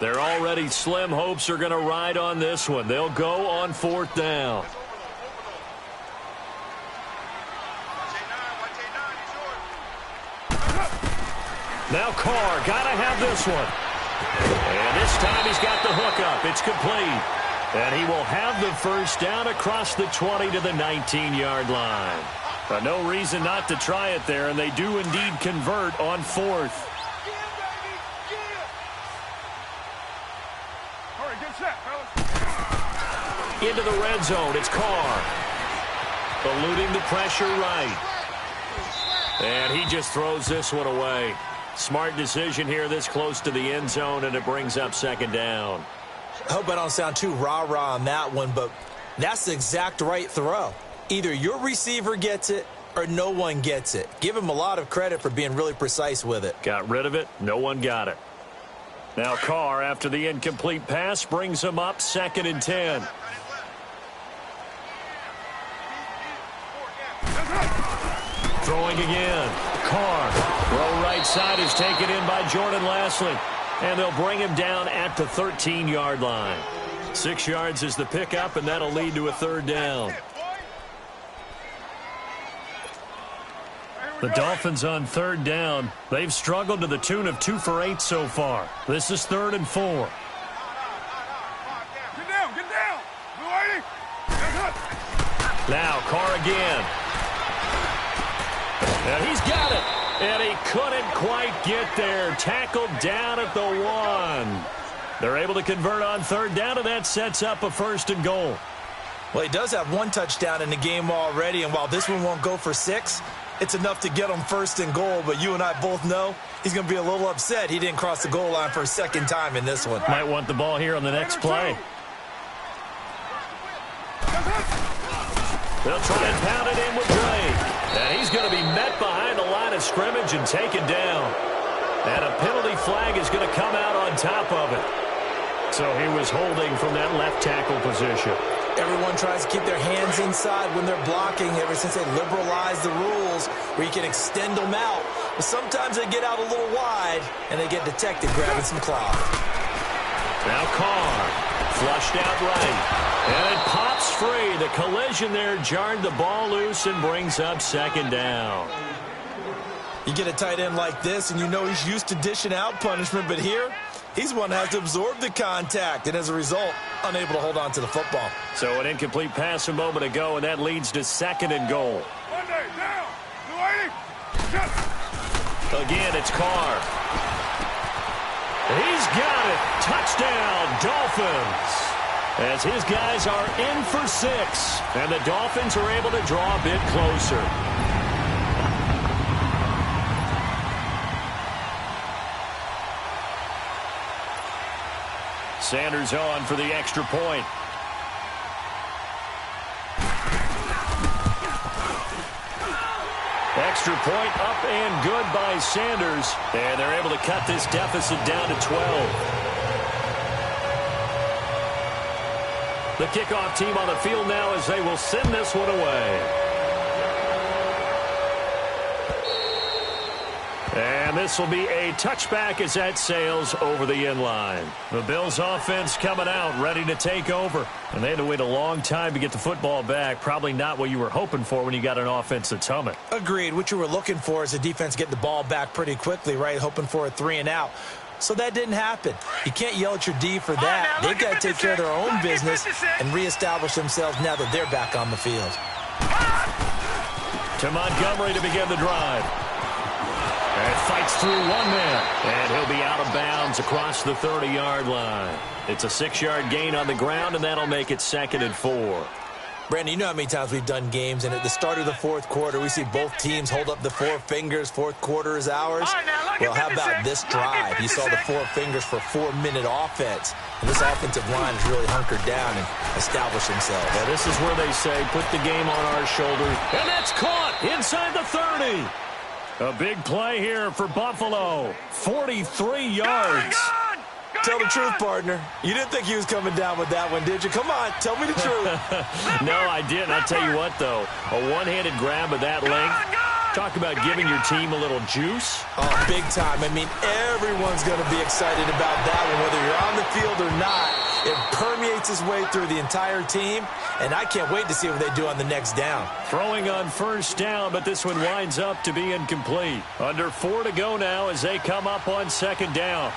Their already slim hopes are going to ride on this one. They'll go on 4th down. Now Carr, got to have this one. And this time he's got the hook up. It's complete. And he will have the first down across the 20 to the 19-yard line. No reason not to try it there, and they do indeed convert on fourth. All right, get set, fellas. Into the red zone, it's Carr. Eluding the pressure right. And he just throws this one away. Smart decision here this close to the end zone, and it brings up second down. I hope I don't sound too rah-rah on that one, but that's the exact right throw. Either your receiver gets it or no one gets it. Give him a lot of credit for being really precise with it. Got rid of it. No one got it. Now Carr, after the incomplete pass, brings him up 2nd and 10. Throwing again. Carr. Throw right side is taken in by Jordan Lastly. And they'll bring him down at the 13-yard line. 6 yards is the pickup, and that'll lead to a third down. The Dolphins on third down. They've struggled to the tune of 2 for 8 so far. This is 3rd and 4. Get down, get down. Blue 80. Now Carr again. And he's got it. And he couldn't quite get there. Tackled down at the 1. They're able to convert on third down, and that sets up a 1st and goal. Well, he does have 1 touchdown in the game already, and while this one won't go for 6, it's enough to get him 1st and goal. But you and I both know he's going to be a little upset he didn't cross the goal line for a 2nd time in this one. Might want the ball here on the next play. They'll try and pound it in with Drake. And he's going to be met behind the line of scrimmage and taken down. And a penalty flag is going to come out on top of it. So he was holding from that left tackle position. Everyone tries to keep their hands inside when they're blocking ever since they liberalized the rules where you can extend them out. But sometimes they get out a little wide and they get detected grabbing some cloth. Now Carr, flushed out right. And it pops free. The collision there jarred the ball loose and brings up 2nd down. You get a tight end like this and you know he's used to dishing out punishment, but here he's one that has to absorb the contact and as a result unable to hold on to the football. So an incomplete pass a moment ago, and that leads to 2nd and goal. Monday, down. Blue 80. Again, it's Carr. He's got it. Touchdown, Dolphins. As his guys are in for 6, and the Dolphins are able to draw a bit closer. Sanders on for the extra point. Extra point up and good by Sanders. And they're able to cut this deficit down to 12. The kickoff team on the field now as they will send this one away. And this will be a touchback as that sails over the end line. The Bills offense coming out, ready to take over. And they had to wait a long time to get the football back. Probably not what you were hoping for when you got an offense that's humming. Agreed. What you were looking for is the defense get the ball back pretty quickly, right? Hoping for a 3 and out. So that didn't happen. You can't yell at your D for that. They've got to take care of their own business and reestablish themselves now that they're back on the field. To Montgomery to begin the drive. And fights through 1 man. And he'll be out of bounds across the 30-yard line. It's a 6-yard gain on the ground, and that'll make it 2nd and 4. Brandon, you know how many times we've done games, and at the start of the 4th quarter, we see both teams hold up the 4 fingers. 4th quarter is ours. Well, how about this drive? You saw the 4 fingers for 4-minute offense. And this offensive line has really hunkered down and established themselves. Yeah, this is where they say, put the game on our shoulders. And that's caught inside the 30. A big play here for Buffalo. 43 yards. Tell the truth, partner. You didn't think he was coming down with that one, did you? Come on, tell me the truth. No, I didn't. I'll tell you what, though. A one-handed grab of that length. Talk about giving your team a little juice. Oh, big time. I mean, everyone's going to be excited about that one, whether you're on the field or not. It permeates its way through the entire team, and I can't wait to see what they do on the next down. Throwing on first down, but this one winds up to be incomplete. Under 4 to go now as they come up on 2nd down.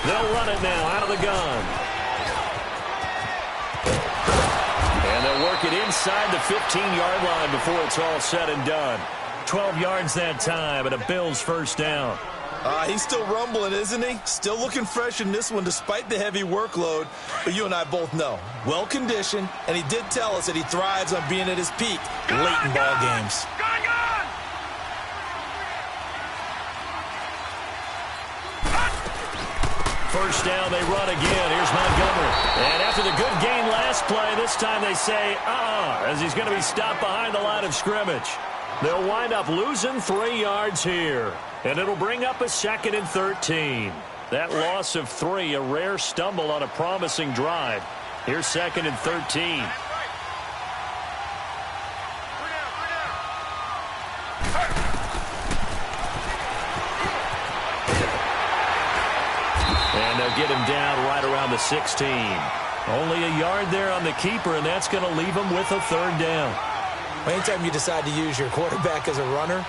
They'll run it now out of the gun. And they'll work it inside the 15-yard line before it's all said and done. 12 yards that time, and a Bills first down. He's still rumbling, isn't he? Still looking fresh in this one despite the heavy workload. But you and I both know, well-conditioned, and he did tell us that he thrives on being at his peak late in ball games. First down, they run again. Here's Montgomery. And after the good gain last play, this time they say, as he's going to be stopped behind the line of scrimmage. They'll wind up losing 3 yards here. And it'll bring up a 2nd and 13. That loss of 3, a rare stumble on a promising drive. Here's 2nd and 13. And they'll get him down right around the 16. Only a yard there on the keeper, and that's going to leave him with a 3rd down. Anytime you decide to use your quarterback as a runner,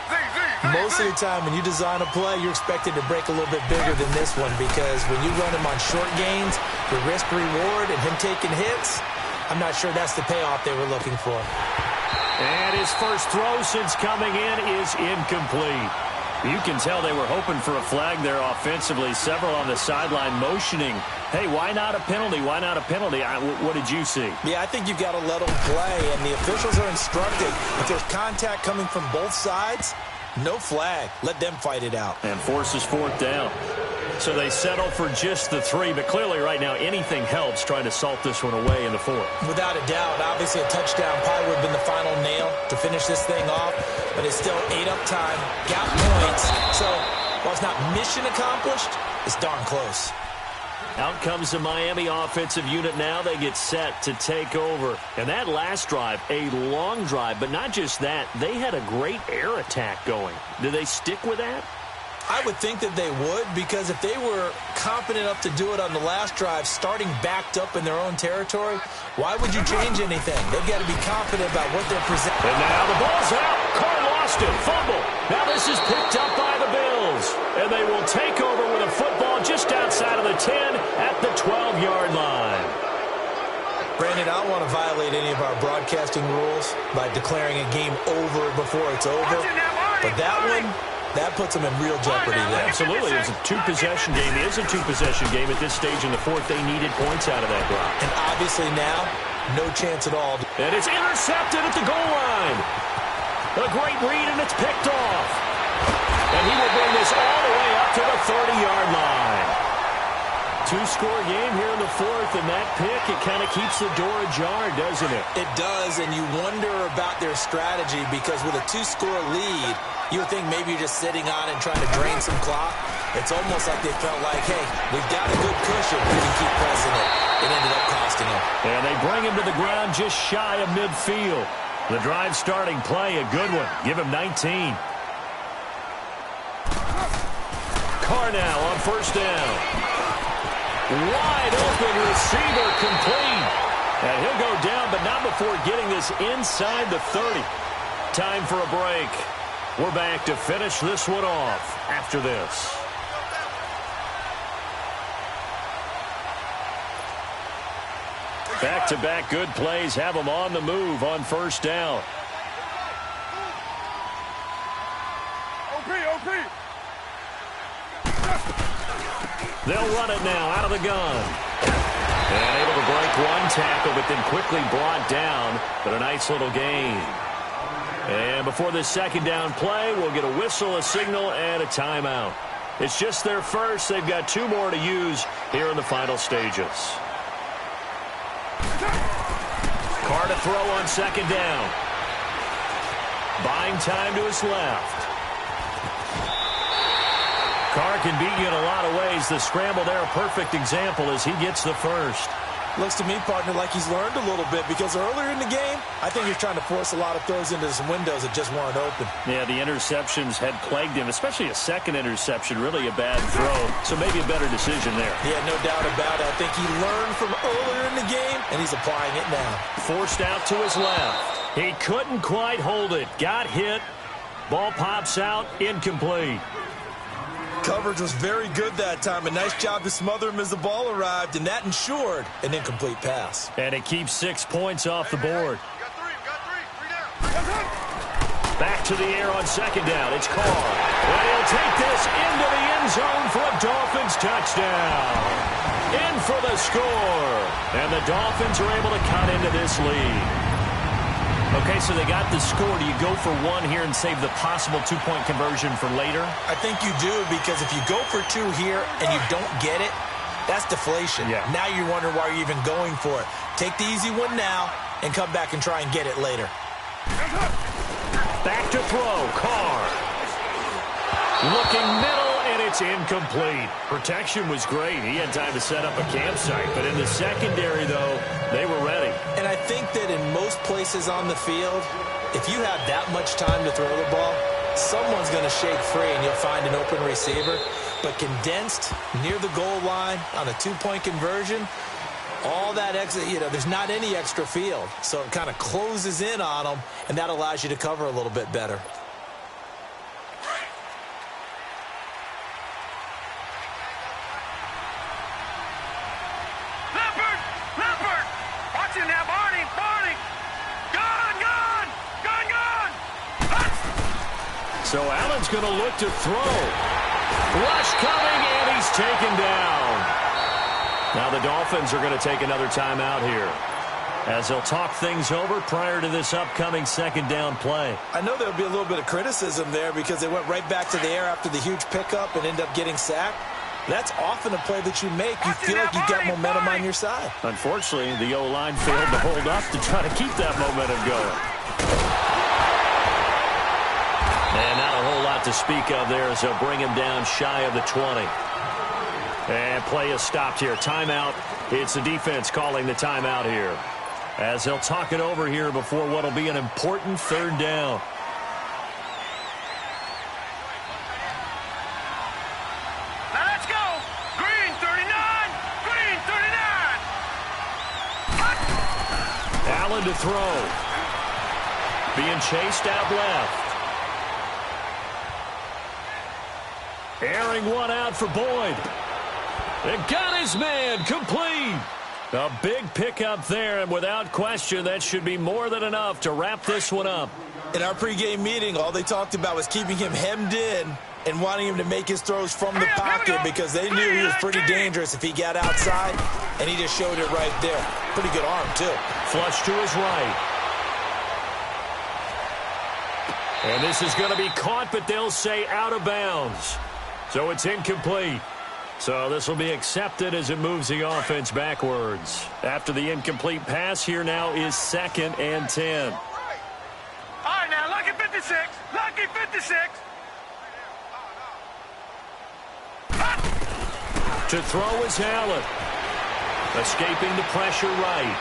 most of the time when you design a play, you're expected to break a little bit bigger than this one, because when you run him on short gains, the risk-reward and him taking hits, I'm not sure that's the payoff they were looking for. And his first throw since coming in is incomplete. You can tell they were hoping for a flag there offensively. Several on the sideline motioning, hey, why not a penalty? Why not a penalty? What did you see? Yeah, I think you've got to let them play, and the officials are instructed. If there's contact coming from both sides, no flag. Let them fight it out. And forces 4th down. So they settle for just the 3, but clearly right now anything helps trying to salt this one away in the 4th. Without a doubt, obviously a touchdown probably would have been the final nail to finish this thing off, but it's still 8 up time, got points. So while it's not mission accomplished, it's darn close. Out comes the Miami offensive unit now. They get set to take over. And that last drive, a long drive, but not just that. They had a great air attack going. Do they stick with that? I would think that they would, because if they were confident enough to do it on the last drive, starting backed up in their own territory, why would you change anything? They've got to be confident about what they're presenting. And now the ball's out. Carr lost it. Fumble. Now this is picked up by the Bills. And they will take over with a football just outside of the 10 at the 12-yard line. Brandon, I don't want to violate any of our broadcasting rules by declaring a game over before it's over. But that one, that puts them in real jeopardy there. Absolutely. It's a 2-possession game. It is a 2-possession game at this stage in the 4th. They needed points out of that drive. And obviously now, no chance at all. And it's intercepted at the goal line. A great read, and it's picked off. And he will bring this all the way up to the 30-yard line. 2-score game here in the 4th, and that pick, it kind of keeps the door ajar, doesn't it? It does, and you wonder about their strategy, because with a 2-score lead, you would think maybe you're just sitting on it and trying to drain some clock. It's almost like they felt like, hey, we've got a good cushion. We can keep pressing it. It ended up costing them. And they bring him to the ground just shy of midfield. The drive starting play, a good one. Give him 19. Carr now on first down. Wide open receiver complete. And he'll go down, but not before getting this inside the 30. Time for a break. We're back to finish this one off after this. Back-to-back good plays have them on the move on first down. OP. They'll run it now out of the gun. And able to break one tackle, but then quickly brought down. But a nice little gain. And before this second down play, we'll get a whistle, a signal, and a timeout. It's just their first. They've got 2 more to use here in the final stages. Carr to throw on second down. Buying time to his left. Carr can beat you in a lot of ways. The scramble there, a perfect example as he gets the first. Looks to me, partner, like he's learned a little bit, because earlier in the game, I think he's trying to force a lot of throws into some windows that just weren't open. Yeah, the interceptions had plagued him, especially a second interception, really a bad throw. So maybe a better decision there. Yeah, no doubt about it. I think he learned from earlier in the game, and he's applying it now. Forced out to his left. He couldn't quite hold it. Got hit. Ball pops out. Incomplete. Coverage was very good that time. A nice job to smother him as the ball arrived, and that ensured an incomplete pass. And it keeps 6 points off the board. Back to the air on second down. It's Carr. And he'll take this into the end zone for a Dolphins touchdown. In for the score. And the Dolphins are able to cut into this lead. Okay, so they got the score. Do you go for one here and save the possible two-point conversion for later? I think you do, because if you go for two here and you don't get it, that's deflation. Yeah. Now you're wondering why you're even going for it. Take the easy one now and come back and try and get it later. Back to throw. Carr. Looking middle, and it's incomplete. Protection was great. He had time to set up a campsite. But in the secondary, though, they were ready. And I think that in most places on the field, if you have that much time to throw the ball, someone's going to shake free and you'll find an open receiver. But condensed near the goal line on a two-point conversion, all that extra, there's not any extra field. So it kind of closes in on them, and that allows you to cover a little bit better. So Allen's going to look to throw. Rush coming, and he's taken down. Now the Dolphins are going to take another timeout here, as they'll talk things over prior to this upcoming second down play. I know there'll be a little bit of criticism there because they went right back to the air after the huge pickup and ended up getting sacked. That's often a play that you make. You feel like you've got momentum on your side. Unfortunately, the O-line failed to hold up to try to keep that momentum going. And not a whole lot to speak of there as they'll bring him down shy of the 20. And play is stopped here. Timeout. It's the defense calling the timeout here, as they'll talk it over here before what will be an important third down. Now let's go. Green 39. Green 39. Allen to throw. Being chased out left. Airing one out for Boyd. It got his man complete. A big pickup there, and without question, that should be more than enough to wrap this one up. In our pregame meeting, all they talked about was keeping him hemmed in and wanting him to make his throws from the pocket because they knew he was pretty dangerous if he got outside, and he just showed it right there. Pretty good arm, too. Flush to his right. And this is going to be caught, but they'll say out of bounds. So it's incomplete. So this will be accepted as it moves the offense backwards. After the incomplete pass, here now is 2nd and 10. All right, now, lucky 56. Lucky 56. To throw is Allen. Escaping the pressure right.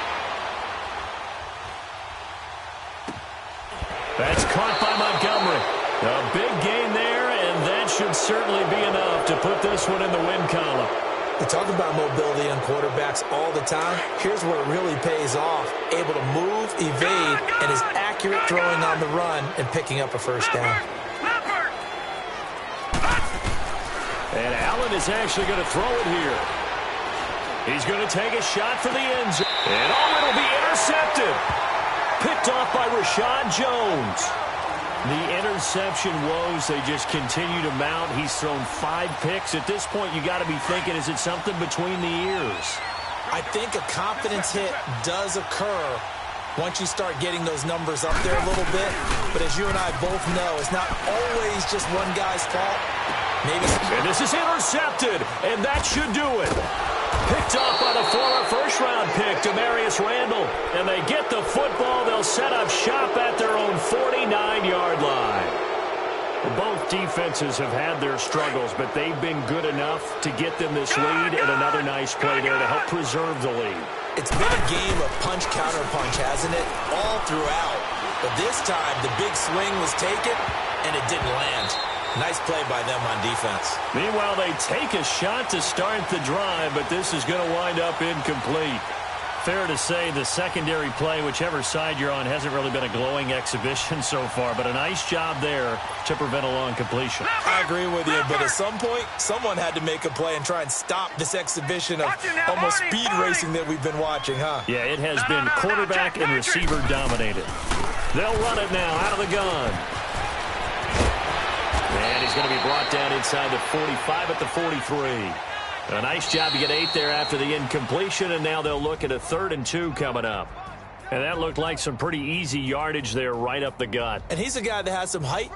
That's caught by Montgomery. A big gain there, and that should certainly be enough to put this one in the win column. We talk about mobility on quarterbacks all the time. Here's where it really pays off. Able to move, evade, and is accurate throwing on the run and picking up a first down. And Allen is actually going to throw it here. He's going to take a shot for the end zone. And it'll be intercepted. Picked off by Rashad Jones. The interception woes, they just continue to mount. He's thrown 5 picks. At this point, you got to be thinking, is it something between the ears? I think a confidence hit does occur once you start getting those numbers up there a little bit. But as you and I both know, it's not always just one guy's fault. Maybe. And this is intercepted, and that should do it. Picked off by the former first-round pick, Demarius Randall. And they get the football. They'll set up shop at their own 49-yard line. Both defenses have had their struggles, but they've been good enough to get them this lead, and another nice play there to help preserve the lead. It's been a game of punch-counter-punch, hasn't it? All throughout. But this time, the big swing was taken, and it didn't land. Nice play by them on defense. Meanwhile, they take a shot to start the drive, but this is going to wind up incomplete. Fair to say the secondary play, whichever side you're on, hasn't really been a glowing exhibition so far, but a nice job there to prevent a long completion. I agree with you, but at some point, someone had to make a play and try and stop this exhibition of almost speed racing that we've been watching, huh? Yeah, it has been quarterback and receiver dominated. They'll run it now out of the gun. going to be brought down inside the 45 at the 43. A nice job to get 8 there after the incompletion, and now they'll look at a 3rd and 2 coming up. And that looked like some pretty easy yardage there right up the gut. And he's a guy that has some height.